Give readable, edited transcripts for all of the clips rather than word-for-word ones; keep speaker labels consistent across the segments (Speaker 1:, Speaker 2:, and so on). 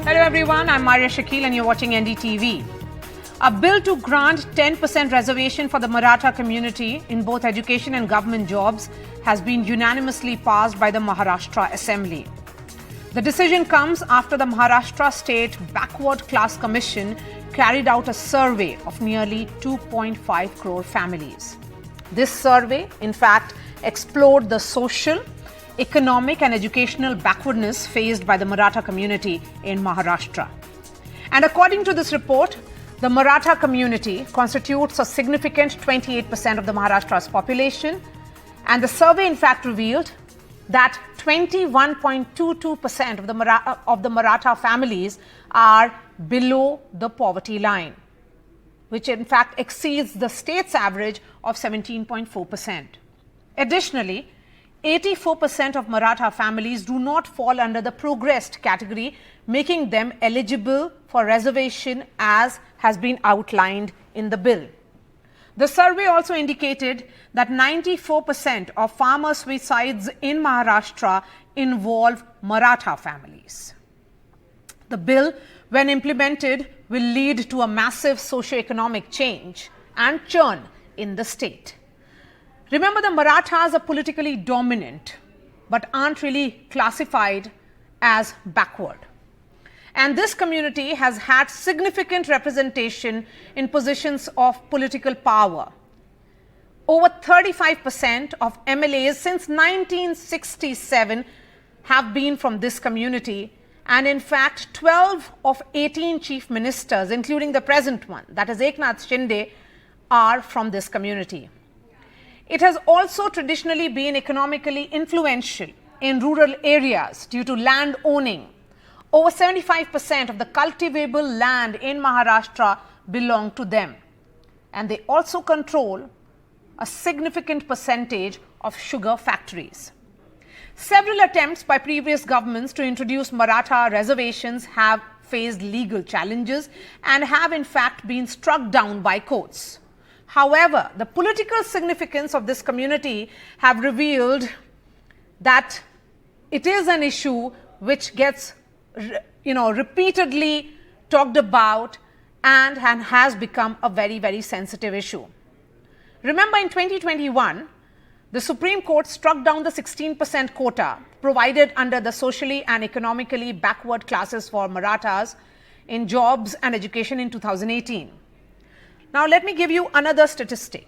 Speaker 1: Hello everyone, I'm Maria Shakil and you're watching NDTV. A bill to grant 10% reservation for the Maratha community in both education and government jobs has been unanimously passed by the Maharashtra Assembly. The decision comes after the Maharashtra State Backward Class Commission carried out a survey of nearly 2.5 crore families. This survey, in fact, explored the social, economic and educational backwardness faced by the Maratha community in Maharashtra. And according to this report, the Maratha community constitutes a significant 28% of the Maharashtra's population, and the survey in fact revealed that 21.22% of the Maratha families are below the poverty line, which in fact exceeds the state's average of 17.4%. Additionally, 84% of Maratha families do not fall under the progressed category, making them eligible for reservation as has been outlined in the bill. The survey also indicated that 94% of farmer suicides in Maharashtra involve Maratha families. The bill, when implemented, will lead to a massive socio-economic change and churn in the state. Remember, the Marathas are politically dominant but aren't really classified as backward. And this community has had significant representation in positions of political power. Over 35% of MLAs since 1967 have been from this community, and in fact 12 of 18 chief ministers, including the present one, that is Eknath Shinde, are from this community. It has also traditionally been economically influential in rural areas due to land owning. Over 75% of the cultivable land in Maharashtra belong to them, and they also control a significant percentage of sugar factories. Several attempts by previous governments to introduce Maratha reservations have faced legal challenges and have in fact been struck down by courts. However, the political significance of this community have revealed that it is an issue which gets repeatedly talked about and has become a very, very sensitive issue. Remember, in 2021, the Supreme Court struck down the 16% quota provided under the socially and economically backward classes for Marathas in jobs and education in 2018. Now, let me give you another statistic.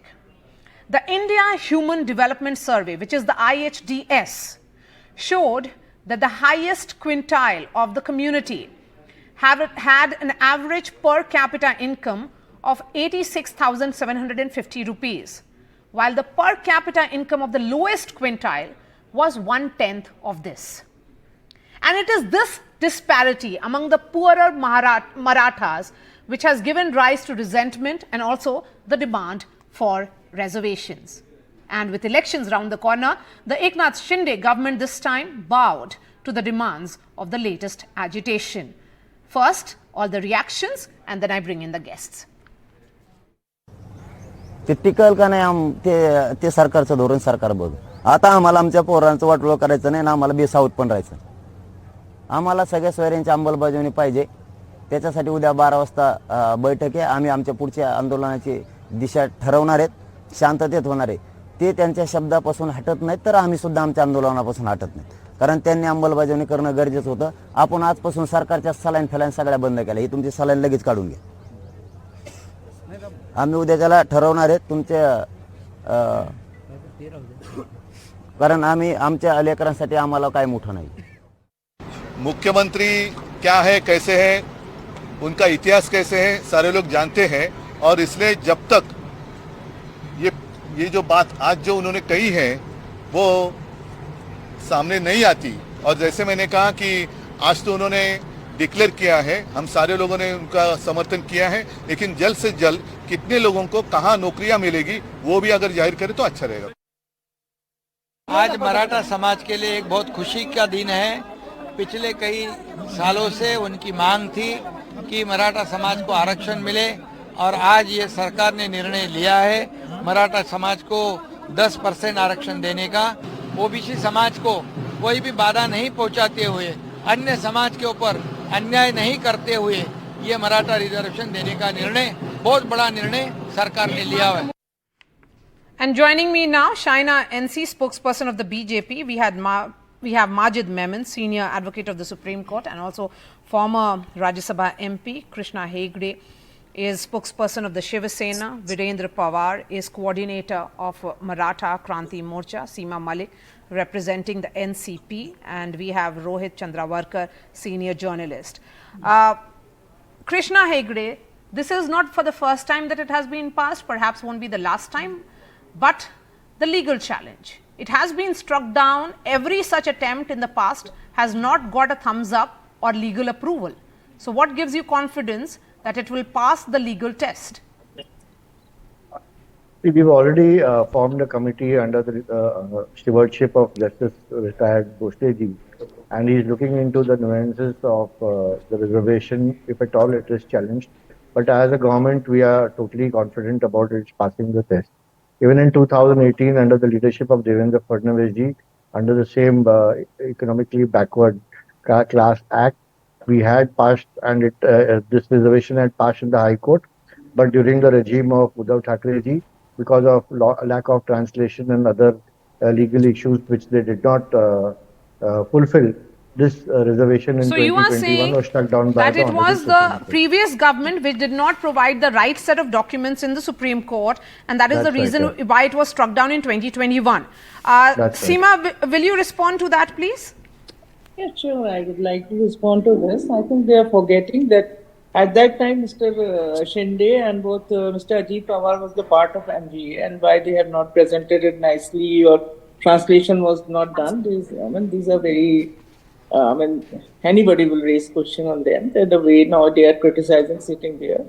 Speaker 1: The India Human Development Survey, which is the IHDS, showed that the highest quintile of the community had an average per capita income of 86,750 rupees, while the per capita income of the lowest quintile was 1/10 of this. And it is this disparity among the poorer Marathas which has given rise to resentment and also the demand for reservations. And with elections round the corner, the Eknath Shinde government this time bowed to the demands of the latest agitation. First, all the reactions, and then I bring in the guests.
Speaker 2: ते tackle का नाही ते सरकारचं धोरण सरकार बघ. आता आम्हाला आमच्या पोरांचं वाटोळं करायचं नाही ना, आम्हाला बेसावत पण राहायचं. आम्हाला सगळ्या सोयऱ्यांची अंमलबजावणी पाहिजे. त्याच्यासाठी उद्या 12 वाजता बैठक आहे. आम्ही आमच्या पुढच्या आंदोलनाची दिशा ठरवणार आहेत. शांततेत होणार आहे. ते त्यांच्या शब्दापासून हटत नाहीत तर आम्ही सुद्धा आमच्या आंदोलनापासून हटत नाही. कारण त्यांनी अंमलबजावणी करणं गरजेचं होतं. आपण आजपासून सरकारच्या सलाईन फलाईन सगळ्या बंद केल्या. ही तुमची सलाईन लगेच काढून घ्या. आम्ही उद्याच्याला ठरवणार आहेत तुमच्या कारण आम्ही आमच्या लेकरांसाठी आम्हाला काय मोठं नाही.
Speaker 3: मुख्यमंत्री क्या है, कैसे है, उनका इतिहास कैसे है, सारे लोग जानते हैं. और इसलिए जब तक ये जो बात आज जो उन्होंने कही है वो सामने नहीं आती, और जैसे मैंने कहा कि आज तो उन्होंने डिक्लेयर किया है, हम सारे लोगों ने उनका समर्थन किया है, लेकिन जल्द से जल्द कितने लोगों को कहाँ नौकरियां मिलेगी वो भी अगर जाहिर करें तो अच्छा रहेगा.
Speaker 4: आज मराठा समाज के लिए एक बहुत खुशी का दिन है. पिछले कई सालों से उनकी मांग थी कि मराठा समाज को आरक्षण मिले, और आज ये सरकार ने निर्णय लिया है मराठा समाज को 10% आरक्षण देने का. ओबीसी समाज को कोई भी बाधा नहीं पहुंचाते हुए अन्य समाज के ऊपर अन्याय नहीं करते हुए ये मराठा रिजर्वेशन देने का निर्णय, बहुत बड़ा निर्णय सरकार ने लिया है।
Speaker 1: And joining me now, Shaina NC, spokesperson of the BJP. We have Majid Memon, senior advocate of the Supreme Court and also former Rajya Sabha MP. Krishna Hegde is spokesperson of the Shiva Sena. Virendra Pawar is coordinator of Maratha Kranti Morcha. Seema Malik representing the NCP. And we have Rohit Chandravarkar, senior journalist. Krishna Hegde, this is not for the first time that it has been passed, perhaps won't be the last time. But the legal challenge, it has been struck down. Every such attempt in the past has not got a thumbs up or legal approval. So what gives you confidence that it will pass the legal test?
Speaker 5: We've already formed a committee under the stewardship of Justice retired Bhosleji, and he's looking into the nuances of the reservation, if at all it is challenged. But as a government, we are totally confident about its passing the test. Even in 2018, under the leadership of Devendra Fadnavis ji, under the same economically backward class act, we had passed, and this reservation had passed in the High Court. But during the regime of Uddhav Thackeray ji, because of lack of translation and other legal issues which they did not fulfill, this reservation in 2021 was struck down by
Speaker 1: that it was the previous government which did not provide the right set of documents in the Supreme Court, and that is the reason why it was struck down in 2021. Seema, will you respond to that, please?
Speaker 6: Yeah, sure. I would like to respond to this. I think they are forgetting that at that time, Mr. Shinde and both Mr. Ajit Pawar was the part of MGA, and why they have not presented it nicely or translation was not done. These are very, anybody will raise question on them. The way now they are criticizing sitting there.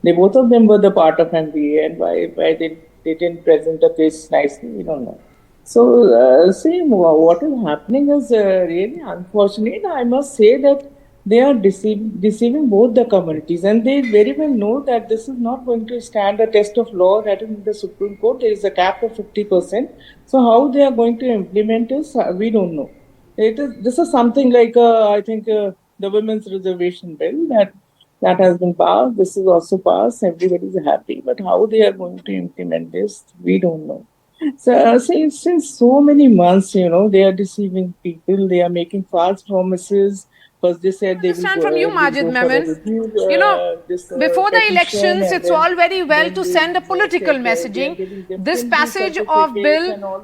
Speaker 6: They both of them were the part of MBA, and why they didn't present the case nicely, we don't know. So, see, what is happening is really unfortunate. I must say that they are deceiving both the communities, and they very well know that this is not going to stand a test of law. That in the Supreme Court, there is a cap of 50%. So, how they are going to implement this, we don't know. This is something like I think the Women's Reservation Bill that has been passed. This is also passed. Everybody is happy, but how they are going to implement this, we don't know. So since so many months, they are deceiving people. They are making false promises. First, they said they will
Speaker 1: understand from you, Majid Memon. Before the elections, it's all very well to send a political messaging. This passage of bill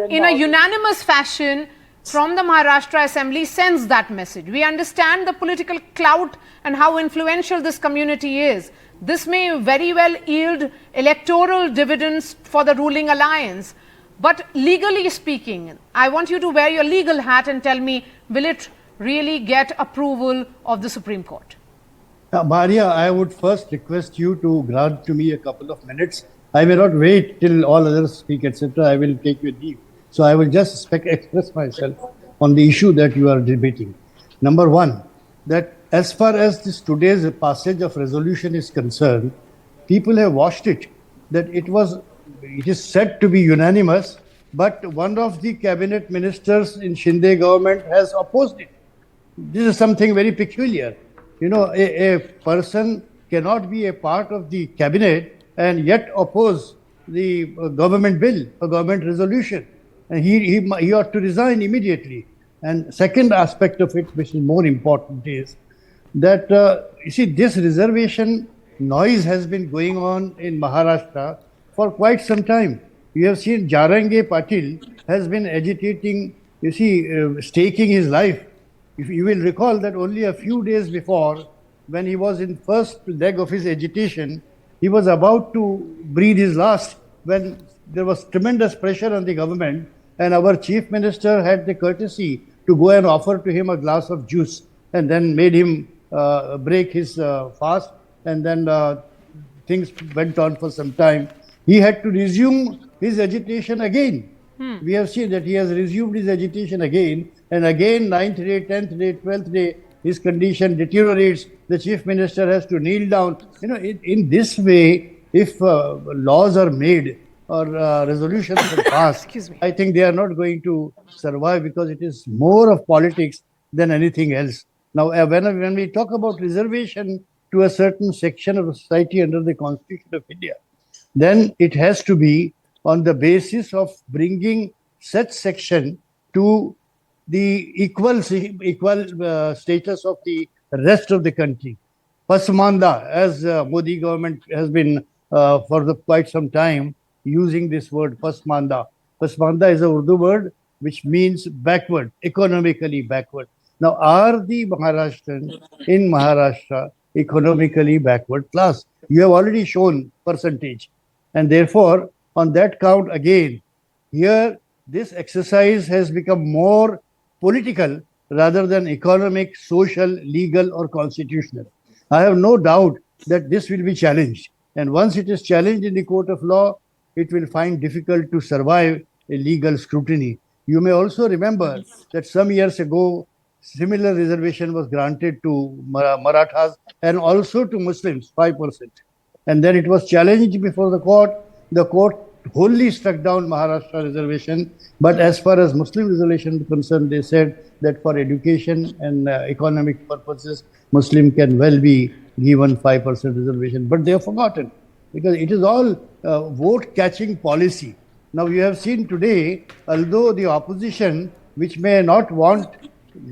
Speaker 1: in a unanimous fashion from the Maharashtra Assembly sends that message. We understand the political clout and how influential this community is. This may very well yield electoral dividends for the ruling alliance. But legally speaking, I want you to wear your legal hat and tell me, will it really get approval of the Supreme Court?
Speaker 7: Maria, I would first request you to grant to me a couple of minutes. I may not wait till all others speak, etc. I will take your leave. So I will just express myself on the issue that you are debating. Number one, that as far as today's passage of resolution is concerned, people have watched it, that it is said to be unanimous, but one of the cabinet ministers in Shinde government has opposed it. This is something very peculiar. A person cannot be a part of the cabinet and yet oppose the government bill, a government resolution. And he ought to resign immediately. And second aspect of it, which is more important, is that, you see, this reservation noise has been going on in Maharashtra for quite some time. You have seen Jarange Patil has been agitating, staking his life. If you will recall that only a few days before, when he was in first leg of his agitation, he was about to breathe his last when there was tremendous pressure on the government, and our chief minister had the courtesy to go and offer to him a glass of juice and then made him break his fast, and then things went on for some time. He had to resume his agitation again. We have seen that he has resumed his agitation again, and again 9th day, 10th day, 12th day, his condition deteriorates. The chief minister has to kneel down. In this way, if laws are made or resolutions are passed, I think they are not going to survive, because it is more of politics than anything else. Now, when we talk about reservation to a certain section of the society under the Constitution of India, then it has to be on the basis of bringing such section to the equal status of the rest of the country. Pasmanda, as Modi government has been for quite some time using this word Pasmanda. Pasmanda is a Urdu word which means backward, economically backward. Now, are the Maharashtrians in Maharashtra economically backward class? You have already shown percentage. And therefore, on that count again, here this exercise has become more political rather than economic, social, legal, or constitutional. I have no doubt that this will be challenged. And once it is challenged in the court of law, it will find difficult to survive a legal scrutiny. You may also remember that some years ago, similar reservation was granted to Marathas and also to Muslims, 5%. And then it was challenged before the court. The court wholly struck down Maharashtra reservation. But as far as Muslim reservation is concerned, they said that for education and economic purposes, Muslim can well be given 5% reservation. But they have forgotten because it is all vote catching policy. Now you have seen today, although the opposition, which may not want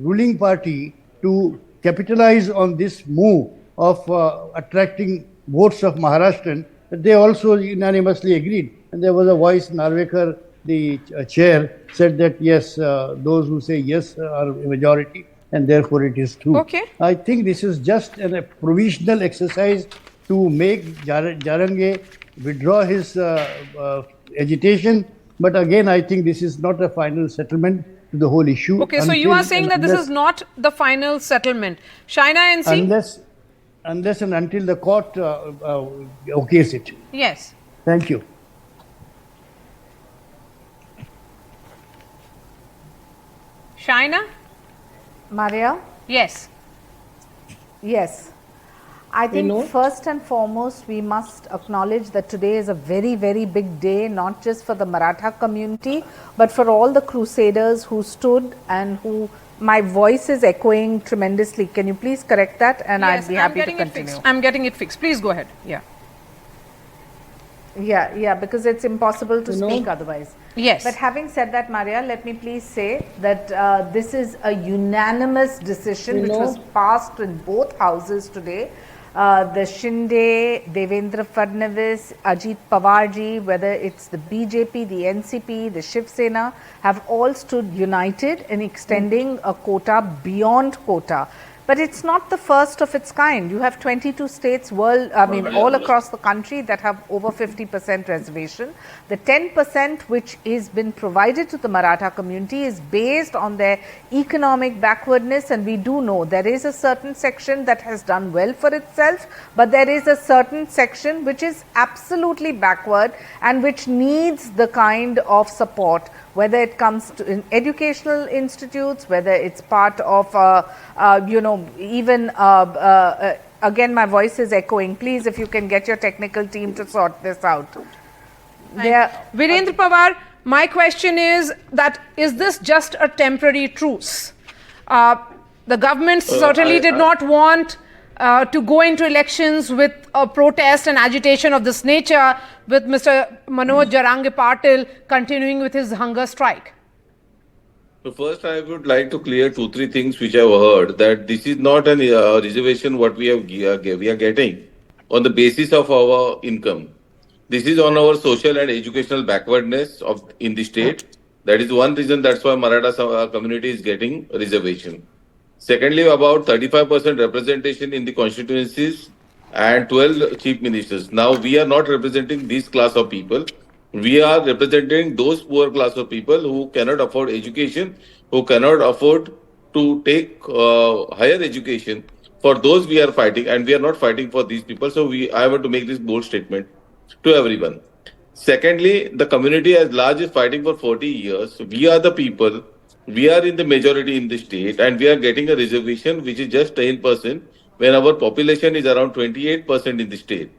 Speaker 7: ruling party to capitalize on this move of attracting votes of Maharashtrian, they also unanimously agreed. And there was a voice, Narvekar, the chair, said that yes, those who say yes are a majority, and therefore it is true.
Speaker 1: Okay.
Speaker 7: I think this is just a provisional exercise to make Jarange withdraw his agitation. But again, I think this is not a final settlement to the whole issue.
Speaker 1: Okay, so you are saying that this is not the final settlement. Shaina NC?
Speaker 7: Unless and until the court okays it.
Speaker 1: Yes.
Speaker 7: Thank you.
Speaker 1: Shaina?
Speaker 8: Maria?
Speaker 1: Yes.
Speaker 8: Yes. I think first and foremost, we must acknowledge that today is a very, very big day, not just for the Maratha community, but for all the crusaders who stood and who, my voice is echoing tremendously. Can you please correct that? And
Speaker 1: Yes,
Speaker 8: I'd be happy to continue.
Speaker 1: I'm getting it fixed. Please go ahead. Yeah.
Speaker 8: Yeah, because it's impossible to speak otherwise.
Speaker 1: Yes.
Speaker 8: But having said that, Maria, let me please say that this is a unanimous decision which was passed in both houses today. The Shinde, Devendra Fadnavis, Ajit Pawarji, whether it's the BJP, the NCP, the Shiv Sena, have all stood united in extending a quota beyond quota. But it's not the first of its kind. You have 22 states all across the country that have over 50% reservation. The 10% which is been provided to the Maratha community is based on their economic backwardness, and we do know there is a certain section that has done well for itself, but there is a certain section which is absolutely backward and which needs the kind of support, whether it comes to in educational institutes, whether it's part of, again, my voice is echoing. Please, if you can get your technical team to sort this out.
Speaker 1: Virendra Pawar, my question is that is this just a temporary truce? The government certainly did not want to go into elections with a protest and agitation of this nature, with Mr. Manoj Jarange Patil continuing with his hunger strike.
Speaker 9: So first, I would like to clear 2-3 things which I've heard, that this is not a reservation what we are getting on the basis of our income. This is on our social and educational backwardness in the state. That is one reason. That's why Maratha community is getting a reservation. Secondly, about 35% representation in the constituencies and 12 chief ministers. Now, we are not representing this class of people. We are representing those poor class of people who cannot afford education, who cannot afford to take higher education. For those we are fighting, and we are not fighting for these people. So I want to make this bold statement to everyone. Secondly, the community as large is fighting for 40 years. We are the people. We are in the majority in the state, and we are getting a reservation which is just 10% when our population is around 28% in the state.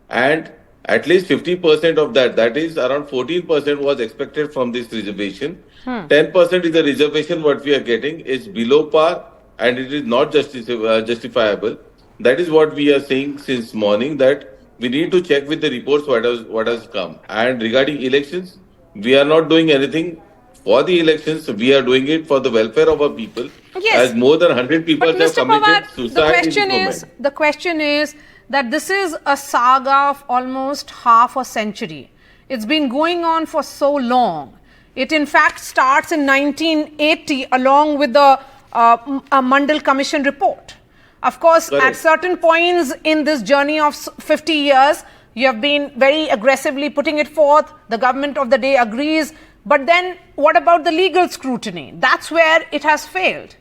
Speaker 9: And at least 50% of that is around 14% was expected from this reservation. 10% is the reservation what we are getting is below par, and it is not justifiable. That is what we are saying since morning, that we need to check with the reports what has come. And regarding elections, we are not doing anything for the elections. We are doing it for the welfare of our people,
Speaker 1: Yes,
Speaker 9: as more than 100 people
Speaker 1: but
Speaker 9: have
Speaker 1: Mr. Pawar,
Speaker 9: committed suicide in this moment.
Speaker 1: the question is that this is a saga of almost half a century. It's been going on for so long. It in fact starts in 1980 along with the Mandal Commission report. Of course,
Speaker 9: Correct.
Speaker 1: at certain points in this journey of 50 years, you have been very aggressively putting it forth. The government of the day agrees. But then what about the legal scrutiny? That's where it has failed.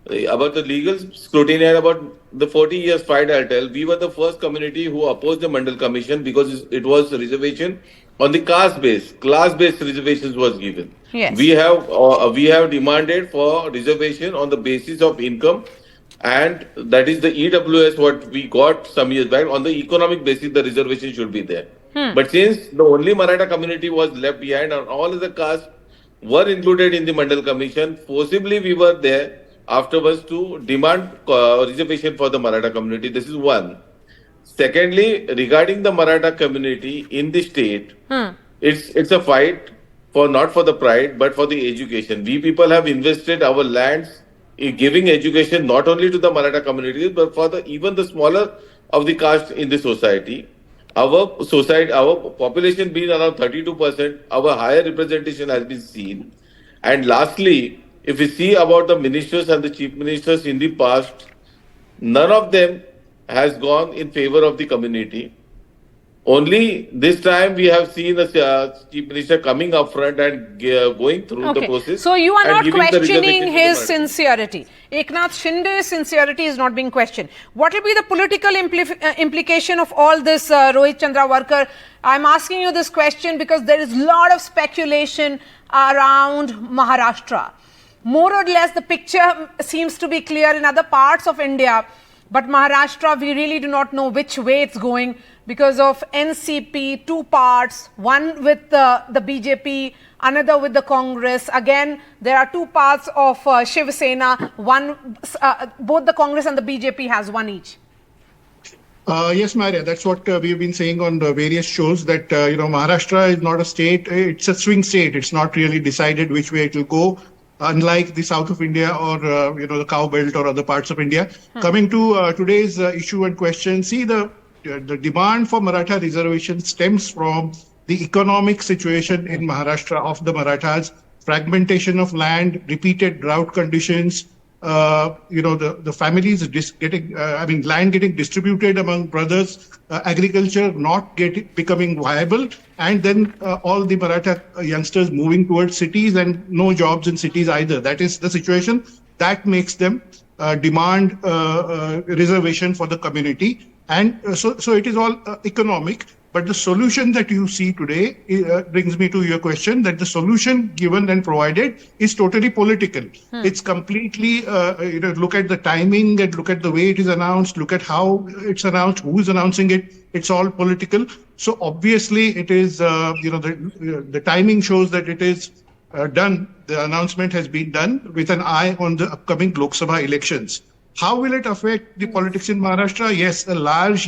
Speaker 9: About the legal scrutiny and about the 40 years fight, I'll tell, we were the first community who opposed the Mandal Commission because it was a reservation on the caste base. Class-based reservations was given.
Speaker 1: Yes.
Speaker 9: We have demanded for reservation on the basis of income, and that is the EWS what we got some years back. On the economic basis, the reservation should be there. But since the only Maratha community was left behind and all other castes were included in the Mandal Commission, forcibly we were there afterwards to demand reservation for the Maratha community. This is one. Secondly, regarding the Maratha community in the state, it's a fight for not for the pride but for the education. We people have invested our lands in giving education not only to the Maratha community but for even the smaller of the caste in the society. Our population being around 32%, our higher representation has been seen. And lastly, if we see about the ministers and the chief ministers in the past, none of them has gone in favor of the community. Only this time we have seen the chief minister coming up front and going through the process.
Speaker 1: So you are
Speaker 9: and
Speaker 1: not
Speaker 9: giving the
Speaker 1: questioning
Speaker 9: reservation to the
Speaker 1: his
Speaker 9: Marathis.
Speaker 1: sincerity. Eknath Shinde's sincerity is not being questioned. What will be the political implication of all this, Rohit Chandra Warkar? I'm asking you this question because there is a lot of speculation around Maharashtra. More or less the picture seems to be clear in other parts of India, but Maharashtra, we really do not know which way it's going because of NCP, two parts, one with the BJP, another with the Congress. Again, there are two parts of Shiv Sena, both the Congress and the BJP has one each.
Speaker 10: Yes, Maria, that's what we've been saying on the various shows, that, Maharashtra is not a state, it's a swing state. It's not really decided which way it will go. Unlike the south of India or, the cow belt or other parts of India. Coming to today's issue and question, see, the demand for Maratha reservation stems from the economic situation in Maharashtra of the Marathas, fragmentation of land, repeated drought conditions, the families land getting distributed among brothers, agriculture not becoming viable, and then all the Maratha youngsters moving towards cities and no jobs in cities either. That is the situation that makes them demand reservation for the community. And so it is all economic. But the solution that you see today brings me to your question, that the solution given and provided is totally political. It's completely, look at the timing and look at the way it is announced, look at how it's announced, who is announcing it. It's all political. So obviously it is, the timing shows that it is done. The announcement has been done with an eye on the upcoming Lok Sabha elections. How will it affect the politics in Maharashtra? Yes, a large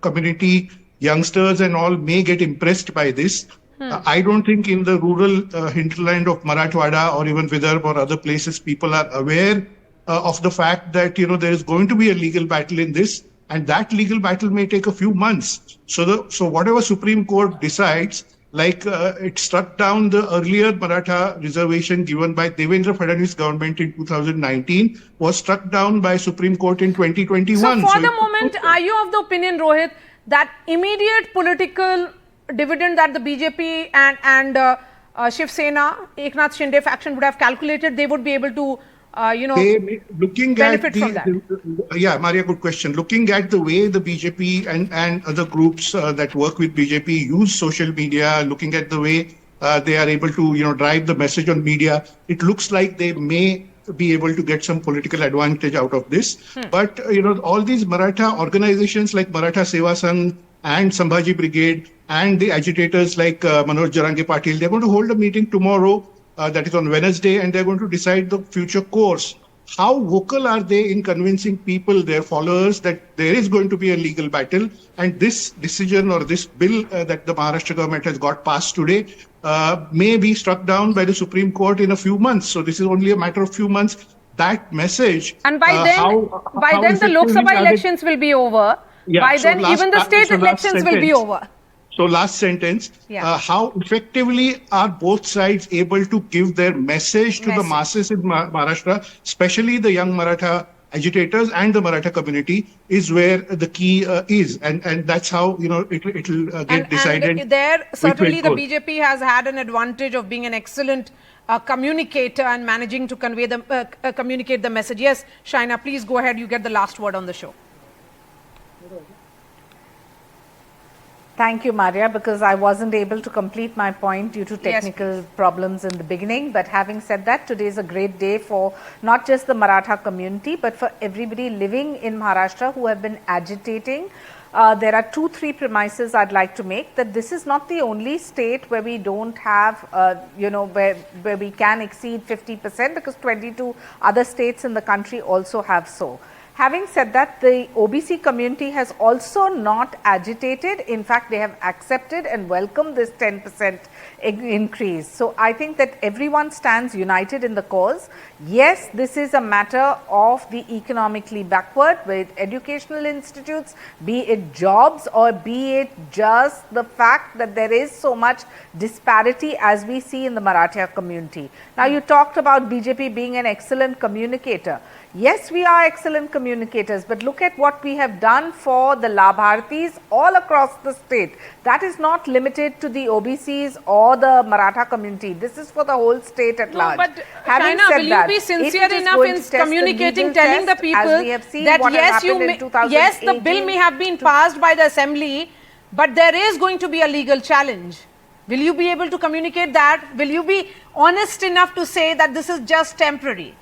Speaker 10: community, youngsters and all may get impressed by this. I don't think in the rural hinterland of Marathwada or even Vidarbha or other places, people are aware of the fact that, there is going to be a legal battle in this, and that legal battle may take a few months. So whatever Supreme Court decides, like it struck down the earlier Maratha reservation given by Devendra Fadnavis government in 2019, was struck down by Supreme Court in 2021.
Speaker 1: So for the moment, are you of the opinion, Rohit, that immediate political dividend that the BJP and Shiv Sena, Eknath Shinde faction would have calculated, they would be able to, benefit from that?
Speaker 10: Yeah, Maria, good question. Looking at the way the BJP and other groups that work with BJP use social media, looking at the way they are able to, drive the message on media, it looks like they may be able to get some political advantage out of this. But, all these Maratha organizations like Maratha Seva Sangh and Sambhaji Brigade and the agitators like Manoj Jarange Patil, they're going to hold a meeting tomorrow, that is on Wednesday, and they're going to decide the future course. how vocal are they in convincing people, their followers, that there is going to be a legal battle, and this decision or this bill that the Maharashtra government has got passed today may be struck down by the Supreme Court in a few months. So this is only a matter of few months. That message,
Speaker 1: And by then the Lok Sabha elections will be over.
Speaker 10: Yeah,
Speaker 1: by
Speaker 10: so
Speaker 1: then even the state
Speaker 10: so last
Speaker 1: elections will be
Speaker 10: sentence.
Speaker 1: over.
Speaker 10: So last sentence,
Speaker 1: Yeah.
Speaker 10: how effectively are both sides able to give their message to the masses in Maharashtra, especially the young Maratha agitators and the Maratha community, is where the key is, and that's how it'll get decided.
Speaker 1: And there certainly the
Speaker 10: goes.
Speaker 1: BJP has had an advantage of being an excellent communicator and managing to convey the communicate the message. Yes, Shaina, please go ahead. You get the last word on the show.
Speaker 8: Thank you, Maria, because I wasn't able to complete my point due to technical problems in the beginning. But having said that, today is a great day for not just the Maratha community, but for everybody living in Maharashtra who have been agitating. There are 2-3 premises I'd like to make, that this is not the only state where we don't have, where we can exceed 50%, because 22 other states in the country also have so. Having said that, the OBC community has also not agitated. In fact, they have accepted and welcomed this 10% increase. So I think that everyone stands united in the cause. Yes, this is a matter of the economically backward, with educational institutes, be it jobs or be it just the fact that there is so much disparity as we see in the Maratha community. Now, you talked about BJP being an excellent communicator. Yes, we are excellent communicators, but look at what we have done for the Labhartis all across the state. That is not limited to the OBCs or the Maratha community. This is for the whole state at large.
Speaker 1: But Shaina, will you be sincere enough in communicating, telling the people that yes, the bill may have been passed by the assembly, but there is going to be a legal challenge. Will you be able to communicate that? Will you be honest enough to say that this is just temporary?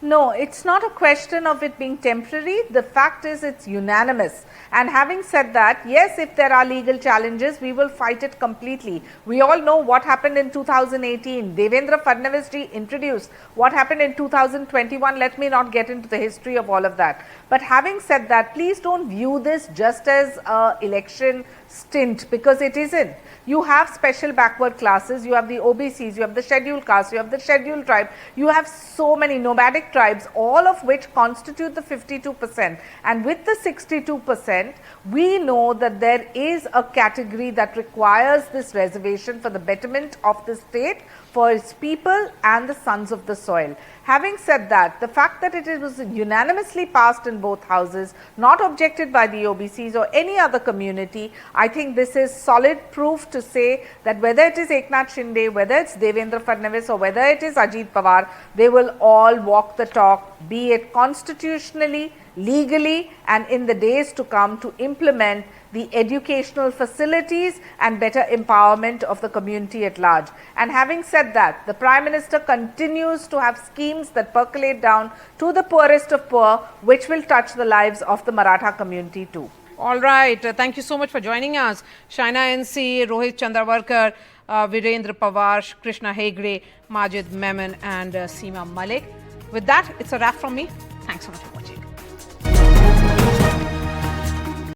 Speaker 8: No, it's not a question of it being temporary. The fact is it's unanimous. And having said that, yes, if there are legal challenges, we will fight it completely. We all know what happened in 2018. Devendra Fadnavis ji introduced what happened in 2021. Let me not get into the history of all of that. But having said that, please don't view this just as an election stint, because it isn't. You have special backward classes, you have the OBCs, you have the scheduled castes, you have the scheduled tribe, you have so many nomadic tribes, all of which constitute the 52%. And with the 62%, we know that there is a category that requires this reservation for the betterment of the state, for its people and the sons of the soil. Having said that, the fact that it was unanimously passed in both houses, not objected by the OBCs or any other community, I think this is solid proof to say that whether it is Eknath Shinde, whether it's Devendra Fadnavis or whether it is Ajit Pawar, they will all walk the talk, be it constitutionally, legally, and in the days to come, to implement the educational facilities and better empowerment of the community at large. And having said that, the Prime Minister continues to have schemes that percolate down to the poorest of poor, which will touch the lives of the Maratha community too.
Speaker 1: All right. Thank you so much for joining us. Shaina NC, Rohit Chandravarkar, Virendra Pawar, Krishna Hegde, Majid Memon and Seema Malik. With that, it's a wrap from me. Thanks so much for watching.